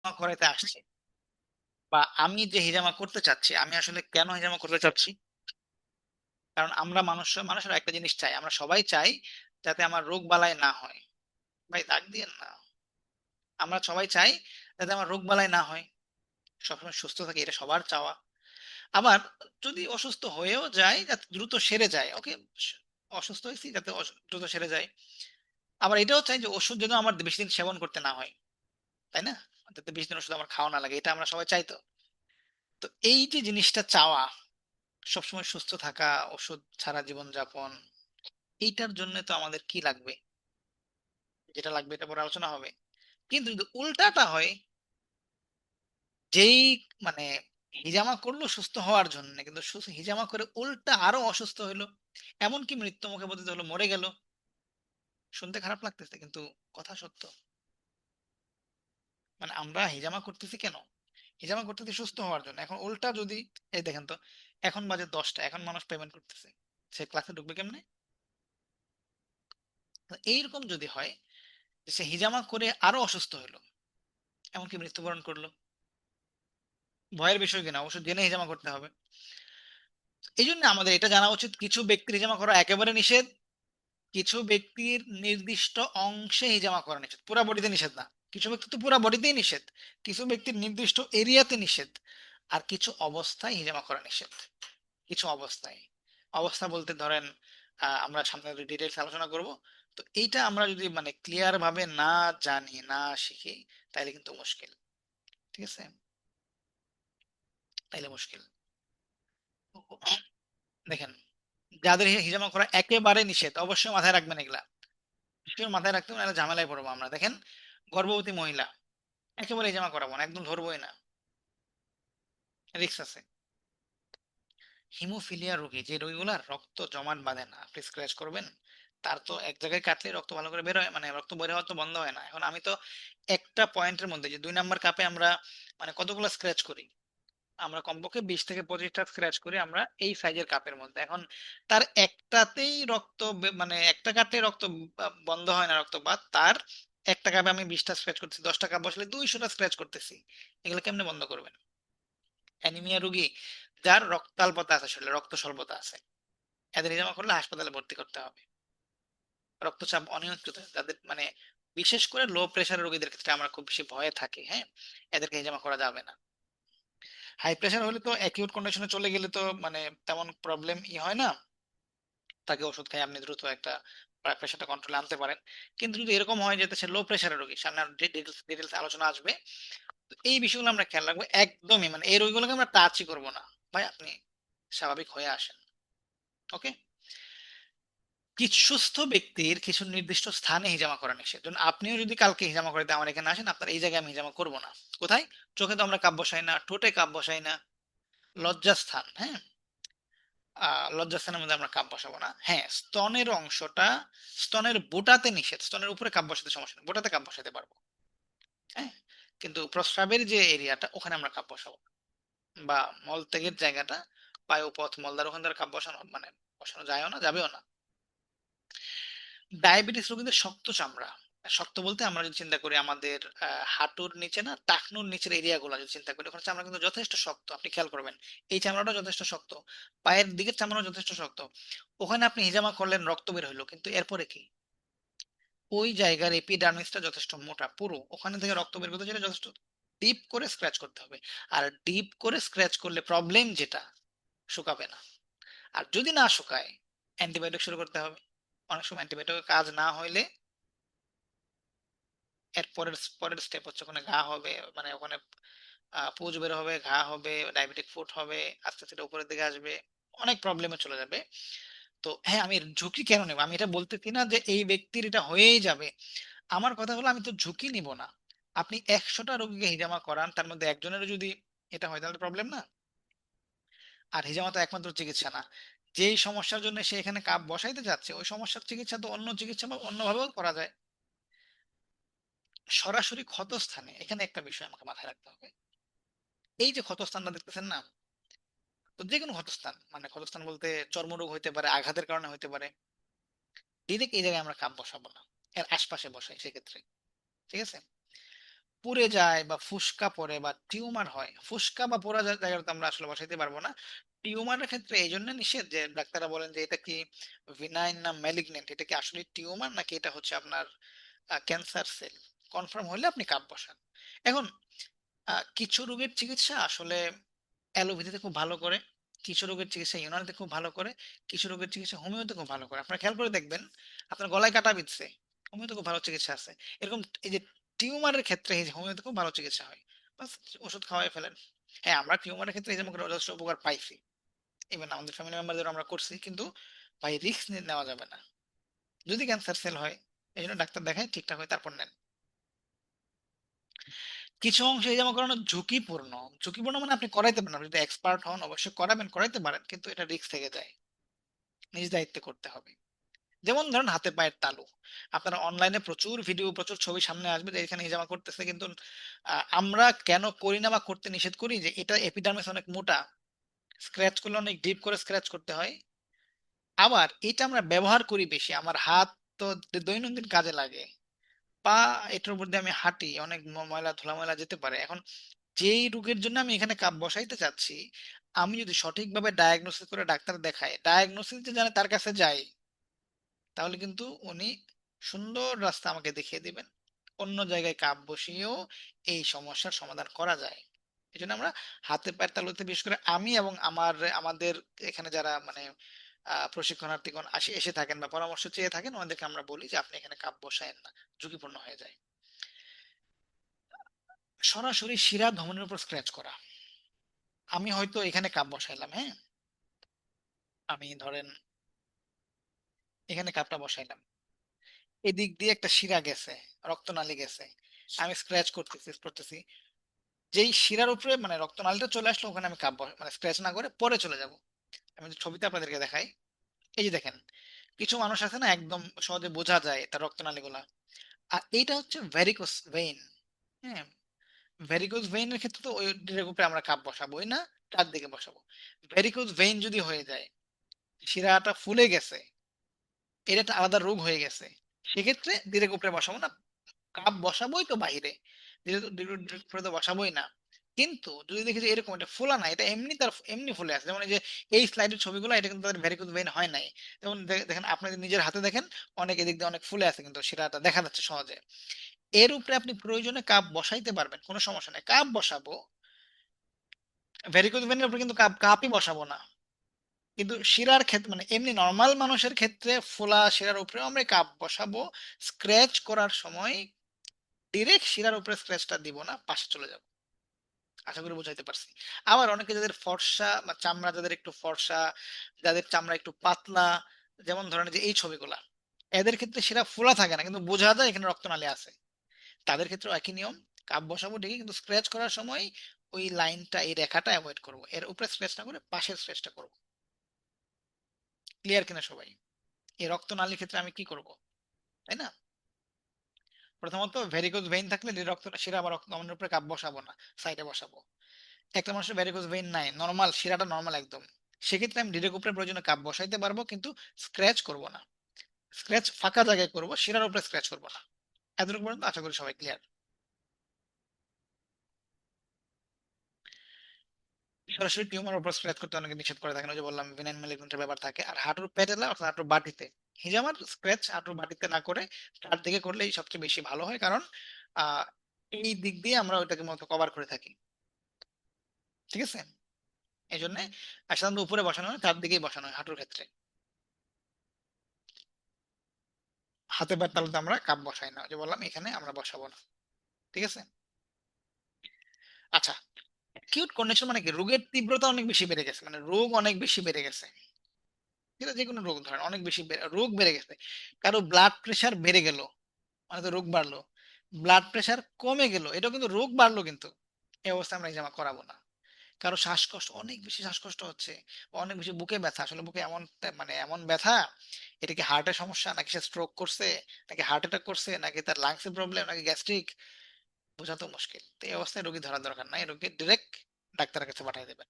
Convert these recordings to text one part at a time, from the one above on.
করাইতে আসছে, বা আমি যে হিজামা করতে চাচ্ছি, আমি আসলে কেন হিজামা করতে চাচ্ছি? কারণ আমরা মানুষের একটা জিনিস চাই, আমরা সবাই চাই যাতে আমার রোগ বালাই না হয়। ভাই দাগ দিয়েন না। আমরা সবাই চাই যাতে আমার রোগ বালাই না হয়, সবসময় সুস্থ থাকি, এটা সবার চাওয়া। আবার যদি অসুস্থ হয়েও যায় যাতে দ্রুত সেরে যায়, ওকে, অসুস্থ হয়েছি যাতে দ্রুত সেরে যায়। আবার এটাও চাই যে ওষুধ যেন আমার বেশি দিন সেবন করতে না হয়, তাই না? যাতে বেশি দিন ওষুধ আমার খাওয়া না লাগে, এটা আমরা সবাই চাই তো। তো এই যে জিনিসটা চাওয়া, সবসময় সুস্থ থাকা, ওষুধ ছাড়া জীবনযাপন, এইটার জন্য তো আমাদের কি লাগবে? যেটা লাগবে এটা পরে আলোচনা হবে। কিন্তু যদি উল্টাটা হয়, যেই মানে হিজামা করলো সুস্থ হওয়ার জন্য, কিন্তু হিজামা করে উল্টা আরো অসুস্থ হইলো, এমনকি মৃত্যু মুখে পতিত হলো, মরে গেল, শুনতে খারাপ লাগতেছে কিন্তু কথা সত্য। আমরা হিজামা করতেছি কেন? হিজামা করতেছি সুস্থ হওয়ার জন্য। এখন উল্টা যদি, এই দেখেন তো, এখন বাজে 10টা, এখন মানুষ পেমেন্ট করতেছে, সে ক্লাসে ঢুকবে কেমনে? তো এইরকম যদি হয় যে সে হিজামা করে আরো অসুস্থ হলো, এমনকি মৃত্যুবরণ করলো, ভয়ের বিষয় কিনা, অবশ্য জেনে হিজামা করতে হবে। এই জন্য আমাদের এটা জানা উচিত, কিছু ব্যক্তির হিজামা করা একেবারে নিষেধ, কিছু ব্যক্তির নির্দিষ্ট অংশে হিজামা করা নিষেধ, পুরা বডিতে নিষেধ না। কিছু ব্যক্তি তো পুরা বডিতেই নিষেধ, কিছু ব্যক্তির নির্দিষ্ট এরিয়াতে নিষেধ, আর কিছু অবস্থায় হিজামা করা নিষেধ। কিছু অবস্থায়, অবস্থা বলতে ধরেন, আমরা সামনে ডিটেলস আলোচনা করব। তো এইটা আমরা যদি ক্লিয়ার ভাবে না জানি, না শিখি, তাইলে কিন্তু মুশকিল। ঠিক আছে, তাইলে মুশকিল। দেখেন, যাদের হিজামা করা একেবারে নিষেধ, অবশ্যই মাথায় রাখবেন এগুলা, নিশ্চয়ই মাথায় রাখতে হবে, নাহলে ঝামেলায় পড়বো আমরা। দেখেন, গর্ভবতী মহিলা একেবারে হিজামা করাবো না, একদম ধরবোই না, রিস্ক আছে। হিমোফিলিয়া রোগী, যে রোগীগুলার রক্ত জমাট বাঁধে না, আপনি স্ক্র্যাচ করবেন, তার তো এক জায়গায় কাটলে রক্ত ভালো করে বের হয়, রক্ত বের হওয়া তো বন্ধ হয় না। এখন আমি তো একটা পয়েন্টের মধ্যে, যে 2 নাম্বার কাপে আমরা কতগুলো স্ক্র্যাচ করি, আমরা কমপক্ষে 20 থেকে 25টা স্ক্র্যাচ করি আমরা এই সাইজের কাপের মধ্যে। এখন তার একটাতেই রক্ত একটা কাটলে রক্ত বন্ধ হয় না রক্তপাত, তার একটা কাপে আমি 20টা স্ক্র্যাচ করতেছি, 10টা কাপ বসলে 200টা স্ক্র্যাচ করতেছি, এগুলো কেমনে বন্ধ করবেন? অ্যানিমিয়া রোগী, যার রক্তাল্পতা আছে, শরীরে রক্ত স্বল্পতা আছে, এদের জমা করলে হাসপাতালে ভর্তি করতে হবে। রক্তচাপ অনিয়ন্ত্রিত, যাদের বিশেষ করে লো প্রেশারের রোগীদের ক্ষেত্রে আমরা খুব বেশি ভয়ে থাকি, হ্যাঁ, এদেরকে জমা করা যাবে না। হাই প্রেশার হলে তো অ্যাকিউট কন্ডিশনে চলে গেলে তো তেমন প্রবলেম হয় না, তাকে ওষুধ খাই আপনি দ্রুত একটা প্রেশারটা কন্ট্রোলে আনতে পারেন। কিন্তু যদি এরকম হয় যে সে লো প্রেশারের রোগী, সামনে ডিটেলস আলোচনা আসবে, তো এই বিষয়গুলো আমরা খেয়াল রাখবো। একদমই এই রোগীগুলোকে আমরা টাচই করবো না, ভাই আপনি স্বাভাবিক হয়ে আসেন। ওকে। কিছু সুস্থ ব্যক্তির কিছু নির্দিষ্ট স্থানে হিজামা করা নিষেধ, যেমন আপনিও যদি কালকে হিজামা করতে আমার এখানে আসেন, আপনার এই জায়গায় আমি হিজামা করবো না। কোথায়? চোখে তো আমরা কাপ বসাই না, ঠোঁটে কাপ বসাই না, লজ্জাস্থান, হ্যাঁ, লজ্জাস্থানের মধ্যে আমরা কাপ বসাবো না। হ্যাঁ, স্তনের অংশটা, স্তনের বোটাতে নিষেধ, স্তনের উপরে কাপ বসাতে সমস্যা নেই, বোটাতে কাপ বসাতে পারবো, হ্যাঁ, কিন্তু প্রস্রাবের যে এরিয়াটা ওখানে আমরা কাপ বসাবো না। বা মলত্যাগের জায়গাটা, পায়ুপথ, মলদ্বার, ওখানে তার কাপ বসানো বসানো যায়ও না, যাবেও না। ডায়াবেটিস রোগীদের শক্ত চামড়া, শক্ত বলতে আমরা যদি চিন্তা করি আমাদের হাঁটুর নিচে না, টাকনুর নিচের এরিয়া গুলো যদি চিন্তা করি, ওখানে চামড়া কিন্তু যথেষ্ট শক্ত, আপনি খেয়াল করবেন এই চামড়াটা যথেষ্ট শক্ত, পায়ের দিকের চামড়া যথেষ্ট শক্ত। ওখানে আপনি হিজামা করলেন, রক্ত বের হইলো, কিন্তু এরপরে কি? ওই জায়গার এপিডার্মিসটা যথেষ্ট মোটা, পুরো ওখানে থেকে রক্ত বের করতে গেলে যথেষ্ট ডিপ করে স্ক্র্যাচ করতে হবে। আর ডিপ করে স্ক্র্যাচ করলে প্রবলেম যেটা, শুকাবে না। আর যদি না শুকায়, অ্যান্টিবায়োটিক শুরু করতে হবে। অনেক সময় অ্যান্টিবায়োটিকের কাজ না হইলে এর পরের পরের স্টেপ হচ্ছে ওখানে ঘা হবে, ওখানে পুজ বের হবে, ঘা হবে, ডায়াবেটিক ফুট হবে, আস্তে আস্তে এটা উপরের দিকে আসবে, অনেক প্রবলেমে চলে যাবে। তো হ্যাঁ, আমি ঝুঁকি কেন নেব? আমি এটা বলতেছি না যে এই ব্যক্তির এটা হয়েই যাবে, আমার কথা হলো আমি তো ঝুঁকি নিব না। আপনি 100টা রোগীকে হিজামা করান, তার মধ্যে একজনেরও যদি এটা হয় তাহলে প্রবলেম না। আর হিজামা তো একমাত্র চিকিৎসা না, যেই সমস্যার জন্য সে এখানে কাপ বসাইতে যাচ্ছে, ওই সমস্যার চিকিৎসা তো অন্য চিকিৎসা বা অন্যভাবেও করা যায়। সরাসরি ক্ষতস্থানে, এখানে একটা বিষয় আমাকে মাথায় রাখতে হবে, এই যে ক্ষতস্থানটা দেখতেছেন না, তো যে কোনো ক্ষতস্থান, ক্ষতস্থান বলতে চর্মরোগ হইতে পারে, আঘাতের কারণে হইতে পারে, ডিরেক্ট এই জায়গায় আমরা কাপ বসাবো না, এর আশপাশে বসাই সেক্ষেত্রে। ঠিক আছে। পুড়ে যায় বা ফুসকা পড়ে বা টিউমার হয়, ফুসকা বা পোড়া জায়গাটা তো আমরা আসলে বসাইতে পারবো না। টিউমারের ক্ষেত্রে এই জন্য নিষেধ যে ডাক্তাররা বলেন যে এটা কি ভিনাইন না ম্যালিগনেন্ট, এটা কি আসলে টিউমার নাকি এটা হচ্ছে আপনার ক্যান্সার সেল, কনফার্ম হলে আপনি কাপ বসান। এখন কিছু রোগের চিকিৎসা আসলে অ্যালোপ্যাথিতে খুব ভালো করে, কিছু রোগের চিকিৎসা ইউনানিতে খুব ভালো করে, কিছু রোগের চিকিৎসা হোমিওতে খুব ভালো করে। আপনারা খেয়াল করে দেখবেন আপনার গলায় কাটা বিধছে, হোমিওতে খুব ভালো চিকিৎসা আছে। এরকম এই যে টিউমারের ক্ষেত্রে এই যে হোমিওতে খুব ভালো চিকিৎসা হয়, বাস ওষুধ খাওয়াই ফেলেন। হ্যাঁ, আমরা টিউমারের ক্ষেত্রে এই যে আমাকে যথেষ্ট উপকার পাইছি, ইভেন আমাদের ফ্যামিলি মেম্বারদের আমরা করছি, কিন্তু ভাই রিস্ক নেওয়া যাবে না। যদি ক্যান্সার সেল হয় এই জন্য ডাক্তার দেখায়, ঠিকঠাক হয় তারপর নেন। কিছু অংশ এই জামা করানো ঝুঁকিপূর্ণ, ঝুঁকিপূর্ণ মানে আপনি করাইতে পারেন, আপনি যদি এক্সপার্ট হন অবশ্যই করাবেন, করাইতে পারেন, কিন্তু এটা রিস্ক থেকে যায়, নিজ দায়িত্বে করতে হবে। যেমন ধরুন হাতে পায়ের তালু, আপনারা অনলাইনে প্রচুর ভিডিও প্রচুর ছবি সামনে আসবে যে এখানে হিজামা করতেছে, কিন্তু আমরা কেন করি না বা করতে নিষেধ করি যে এটা এপিডার্মিস অনেক মোটা, স্ক্র্যাচ করলে অনেক ডিপ করে স্ক্র্যাচ করতে হয়। আবার এটা আমরা ব্যবহার করি বেশি, আমার হাত তো দৈনন্দিন কাজে লাগে, পা এটার উপর দিয়ে আমি হাঁটি, অনেক ময়লা ধুলা ময়লা যেতে পারে। এখন যেই রোগের জন্য আমি এখানে কাপ বসাইতে চাচ্ছি, আমি যদি সঠিকভাবে ডায়াগনোসিস করে ডাক্তার দেখাই, ডায়াগনোসিস যে জানে তার কাছে যাই, তাহলে কিন্তু উনি সুন্দর রাস্তা আমাকে দেখিয়ে দিবেন, অন্য জায়গায় কাপ বসিয়েও এই সমস্যার সমাধান করা যায়। এই জন্য আমরা হাতে পায়ের তালুতে, বিশেষ করে আমি এবং আমাদের এখানে যারা মানে প্রশিক্ষণার্থীগণ এসে থাকেন বা পরামর্শ চেয়ে থাকেন, ওনাদেরকে আমরা বলি যে আপনি এখানে কাপ বসায়েন না, ঝুঁকিপূর্ণ হয়ে যায়। সরাসরি শিরা ধমনীর উপর স্ক্র্যাচ করা, আমি হয়তো এখানে কাপ বসাইলাম, হ্যাঁ, আমি ধরেন এখানে কাপটা বসাইলাম, এদিক দিয়ে একটা শিরা গেছে, রক্তনালী গেছে, আমি স্ক্র্যাচ করতেছি করতেছি, যেই শিরার উপরে মানে রক্তনালীটা চলে আসলো ওখানে আমি মানে স্ক্র্যাচ না করে পরে চলে যাব। আমি যদি ছবিতে আপনাদেরকে দেখাই, এই যে দেখেন কিছু মানুষ আছে না একদম সহজে বোঝা যায় তার রক্তনালী গুলা, আর এইটা হচ্ছে ভ্যারিকোস ভেইন। হ্যাঁ, ভ্যারিকোস ভেইনের ক্ষেত্রে তো ওই ডিরের উপরে আমরা কাপ বসাবোই না, চারদিকে বসাবো। ভ্যারিকোস ভেইন যদি হয়ে যায়, শিরাটা ফুলে গেছে, এটা একটা আলাদা রোগ হয়ে গেছে, সেক্ষেত্রে ডিরেক্ট উপরে বসাবো না, কাপ বসাবোই তো বাহিরে, ডিরেক্ট উপরে তো বসাবোই না। কিন্তু যদি দেখি যে এরকম এটা ফোলা না, এটা এমনি তার এমনি ফুলে আছে, যেমন এই যে এই স্লাইডের ছবিগুলো, এটা কিন্তু তাদের ভেরিকোজ ভেইন হয় নাই। যেমন দেখেন আপনি যদি নিজের হাতে দেখেন, অনেক এদিক দিয়ে অনেক ফুলে আছে কিন্তু সেটা দেখা যাচ্ছে সহজে। এর উপরে আপনি প্রয়োজনে কাপ বসাইতে পারবেন, কোনো সমস্যা নাই, কাপ বসাবো। ভেরিকোজ ভেইনের উপরে কিন্তু কাপই বসাবো না। কিন্তু শিরার ক্ষেত্রে মানে এমনি নর্মাল মানুষের ক্ষেত্রে ফোলা শিরার উপরে আমরা কাপ বসাবো, স্ক্র্যাচ করার সময় ডিরেক্ট শিরার উপরে স্ক্র্যাচটা দিব না, পাশে চলে যাব। আশা করি বুঝাইতে পারছি। আবার অনেকে যাদের ফর্সা বা চামড়া, যাদের একটু ফর্সা, যাদের চামড়া একটু পাতলা, যেমন ধরেন যে এই ছবিগুলা, এদের ক্ষেত্রে শিরা ফোলা থাকে না কিন্তু বোঝা যায় এখানে রক্তনালী আছে, তাদের ক্ষেত্রে একই নিয়ম, কাপ বসাবো ঠিকই কিন্তু স্ক্র্যাচ করার সময় ওই লাইনটা এই রেখাটা অ্যাভয়েড করবো, এর উপরে স্ক্র্যাচ না করে পাশের স্ক্র্যাচটা করবো। ক্লিয়ার কিনা সবাই? এই রক্তনালীর ক্ষেত্রে আমি কি করব, তাই না? প্রথমত ভেরিকোজ ভেইন থাকলে যে রক্ত শিরা বা রক্ত নমনের উপরে কাপ বসাবো না, সাইডে বসাবো। একটা মানুষের ভেরিকোজ ভেইন নাই, নর্মাল শিরাটা নর্মাল একদম, সেক্ষেত্রে আমি ডিরেক্ট উপরে প্রয়োজনে কাপ বসাইতে পারবো, কিন্তু স্ক্র্যাচ করব না, স্ক্র্যাচ ফাঁকা জায়গায় করব, শিরার উপরে স্ক্র্যাচ করব না। এতটুকু পর্যন্ত আশা করি সবাই ক্লিয়ার। সরাসরি টিউমার উপর স্ক্র্যাচ করতে অনেকে নিষেধ করে থাকেন, ওই যে বললাম ভিনাইন ম্যালিগনেন্টের ব্যাপার থাকে। আর হাঁটুর প্যাটেলা অর্থাৎ হাঁটুর বাটিতে হিজামার স্ক্র্যাচ হাঁটুর বাটিতে না করে তার দিকে করলেই সবচেয়ে বেশি ভালো হয়, কারণ আহ এই দিক দিয়ে আমরা ওইটাকে মতো কভার করে থাকি। ঠিক আছে, এই জন্য সাধারণত উপরে বসানো হয়, তার দিকেই বসানো হয় হাঁটুর ক্ষেত্রে। হাতে পায়ের তালুতে আমরা কাপ বসাই না, ওই যে বললাম এখানে আমরা বসাবো না। ঠিক আছে। আচ্ছা, অ্যাকিউট কন্ডিশন মানে কি, রোগের তীব্রতা অনেক বেশি বেড়ে গেছে, মানে রোগ অনেক বেশি বেড়ে গেছে, যেটা যে কোনো রোগ ধরেন অনেক বেশি রোগ বেড়ে গেছে, কারো ব্লাড প্রেশার বেড়ে গেল মানে তো রোগ বাড়লো, ব্লাড প্রেশার কমে গেল এটাও কিন্তু রোগ বাড়লো, কিন্তু এই অবস্থা আমরা জামা করাবো না। কারো শ্বাসকষ্ট, অনেক বেশি শ্বাসকষ্ট হচ্ছে, বা অনেক বেশি বুকে ব্যথা, আসলে বুকে এমন মানে এমন ব্যথা, এটা কি হার্টের সমস্যা নাকি সে স্ট্রোক করছে, নাকি হার্ট অ্যাটাক করছে, নাকি তার লাংসের প্রবলেম, নাকি গ্যাস্ট্রিক, বোঝা তো মুশকিল। তো এই অবস্থায় রোগী ধরার দরকার নাই, রোগী ডিরেক্ট ডাক্তারের কাছে পাঠিয়ে দেবেন।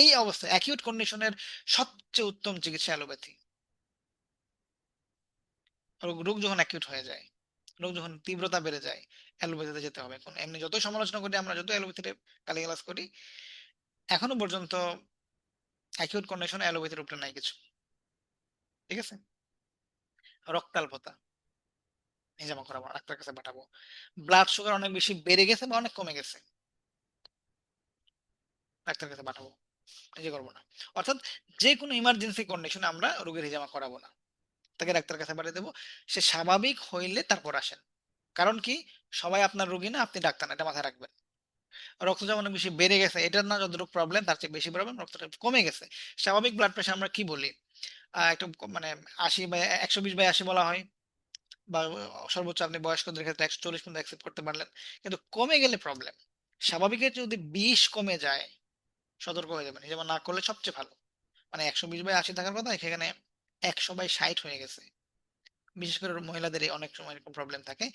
এই অবস্থায় অ্যাকিউট কন্ডিশনের সবচেয়ে উত্তম চিকিৎসা অ্যালোপ্যাথি, রোগ রোগ যখন অ্যাকিউট হয়ে যায়। রোগ যখন তীব্রতা বেড়ে যায়, অ্যালোপ্যাথিতে যেতে হবে। এখন এমনি যতই সমালোচনা করি আমরা, যত অ্যালোপ্যাথিতে গালিগালাজ করি, এখনো পর্যন্ত অ্যাকিউট কন্ডিশনে অ্যালোপ্যাথির উপরে নাই কিছু। ঠিক আছে? রক্তাল্পতা, হিজামা করাবো না, ডাক্তার কাছে পাঠাবো। ব্লাড সুগার অনেক বেশি বেড়ে গেছে বা অনেক কমে গেছে, ডাক্তার কাছে পাঠাবো, নিজে করবো না। অর্থাৎ যে কোনো ইমার্জেন্সি কন্ডিশনে আমরা রোগীর হিজামা করাবো না, তাকে ডাক্তার কাছে পাঠিয়ে দেবো। সে স্বাভাবিক হইলে তারপর আসেন। কারণ কি, সবাই আপনার রোগী না, আপনি ডাক্তার না, এটা মাথায় রাখবেন। রক্তচাপ অনেক বেশি বেড়ে গেছে, এটার না যতটুকু প্রবলেম তার চেয়ে বেশি প্রবলেম রক্তচাপ কমে গেছে। স্বাভাবিক ব্লাড প্রেশার আমরা কি বলি, একটু মানে 80/120/80 বলা হয়, বা সর্বোচ্চ আপনি বয়স্কদের ক্ষেত্রে 140 পর্যন্ত অ্যাকসেপ্ট করতে পারলেন। কিন্তু কমে গেলে প্রবলেম। স্বাভাবিকের যদি 20 কমে যায়, সতর্ক হয়ে যাবেন, যেমন না করলে সবচেয়ে ভালো। মানে 120/80 থাকার কথা সেখানে 100/60 হয়ে গেছে। বিশেষ করে মহিলাদের অনেক সময় এরকম প্রবলেম থাকে।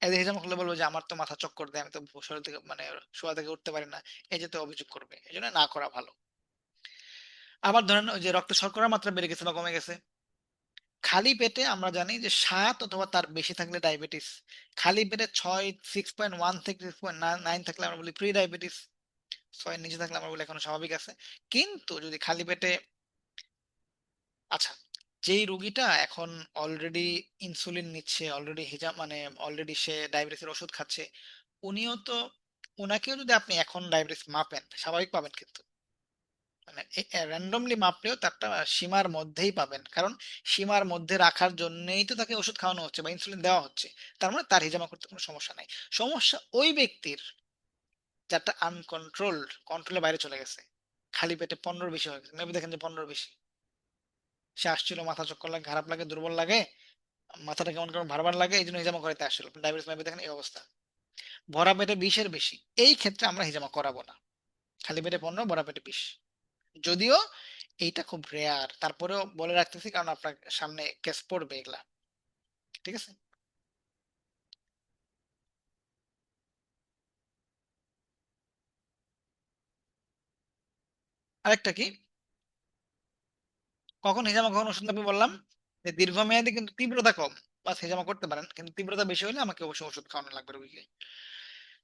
এদের হিসাব করলে বলবো যে আমার তো মাথা চক্কর দেয়, আমি তো শরীর থেকে মানে শোয়া থেকে উঠতে পারি না, এই যে তো অভিযোগ করবে, এই জন্য না করা ভালো। আবার ধরেন ওই যে রক্তে শর্করার মাত্রা বেড়ে গেছে বা কমে গেছে, খালি পেটে আমরা জানি যে 7 অথবা তার বেশি থাকলে ডায়াবেটিস। খালি পেটে 6.1 থেকে 6.9 থাকলে আমরা বলি প্রি ডায়াবেটিস। 6 এর নিচে থাকলে আমরা বলি এখনো স্বাভাবিক আছে। কিন্তু যদি খালি পেটে, আচ্ছা, যেই রুগীটা এখন অলরেডি ইনসুলিন নিচ্ছে, অলরেডি মানে অলরেডি সে ডায়াবেটিসের ওষুধ খাচ্ছে, উনিও তো, ওনাকেও যদি আপনি এখন ডায়াবেটিস মাপেন, স্বাভাবিক পাবেন কিন্তু, মানে র্যান্ডমলি মাপলেও তারটা সীমার মধ্যেই পাবেন, কারণ সীমার মধ্যে রাখার জন্যই তো তাকে ওষুধ খাওয়ানো হচ্ছে বা ইনসুলিন দেওয়া হচ্ছে। তার মানে তার হিজামা করতে কোনো সমস্যা নাই। সমস্যা ওই ব্যক্তির যারটা আনকন্ট্রোলড, কন্ট্রোলের বাইরে চলে গেছে, খালি পেটে 15 বেশি হয়ে গেছে, মেবি দেখেন যে 15 বেশি, সে আসছিল মাথা চক্কর লাগে, খারাপ লাগে, দুর্বল লাগে, মাথাটা কেমন কেমন ভার ভার লাগে, এই জন্য হিজামা করাতে আসছিল, ডায়াবেটিস মেবি দেখেন এই অবস্থা। ভরা পেটে 20-এর বেশি, এই ক্ষেত্রে আমরা হিজামা করাবো না। খালি পেটে 15, ভরা পেটে 20। যদিও এইটা খুব রেয়ার, তারপরেও বলে রাখতেছি কারণ আপনার সামনে কেস পড়বে এগুলা। ঠিক আছে? আরেকটা কি, কখন হেজামা কখন ওষুধ লাগবে বললাম, যে দীর্ঘমেয়াদী কিন্তু তীব্রতা কম, বা হেজামা করতে পারেন, কিন্তু তীব্রতা বেশি হলে আমাকে অবশ্যই ওষুধ খাওয়ানো লাগবে রোগীকে।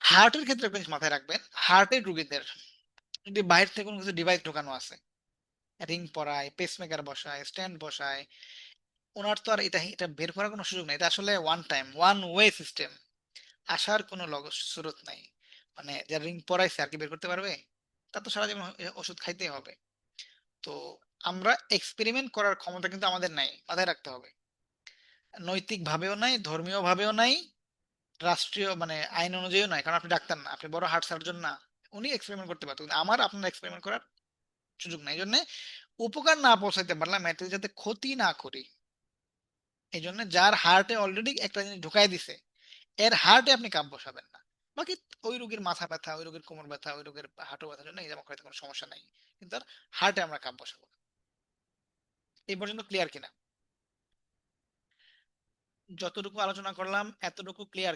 হার্টের ক্ষেত্রে একটা জিনিস মাথায় রাখবেন, হার্টের রোগীদের যদি বাইরে থেকে কোনো কিছু ডিভাইস ঢোকানো আছে, রিং পরায়, পেসমেকার বসায়, স্ট্যান্ড বসায়, ওনার তো আর এটা এটা বের করার কোনো সুযোগ নেই, এটা আসলে one time one way system, আসার কোনো স্রোত নাই। মানে যার রিং পরাইছে আর কি বের করতে পারবে? তা তো সারা জীবন ওষুধ খাইতেই হবে। তো আমরা এক্সপেরিমেন্ট করার ক্ষমতা কিন্তু আমাদের নাই, মাথায় রাখতে হবে। নৈতিক ভাবেও নাই, ধর্মীয় ভাবেও নাই, রাষ্ট্রীয় মানে আইন অনুযায়ীও নাই, কারণ আপনি ডাক্তার না, আপনি বড় হার্ট সার্জন না। উনি এক্সপেরিমেন্ট করতে পারতো, কিন্তু আমার আপনার এক্সপেরিমেন্ট করার সুযোগ নাই। এই জন্য উপকার না পৌঁছাইতে পারলাম, এতে যাতে ক্ষতি না করি, এই জন্য যার হার্টে অলরেডি একটা জিনিস ঢুকাই দিছে, এর হার্টে আপনি কাপ বসাবেন না। বাকি ওই রোগীর মাথা ব্যথা, ওই রোগীর কোমর ব্যথা, ওই রোগীর হাঁটু ব্যথার জন্য এই জামা করাতে কোনো সমস্যা নাই, কিন্তু তার হার্টে আমরা কাপ বসাবো না। এই পর্যন্ত ক্লিয়ার কিনা? যতটুকু আলোচনা করলাম এতটুকু ক্লিয়ার?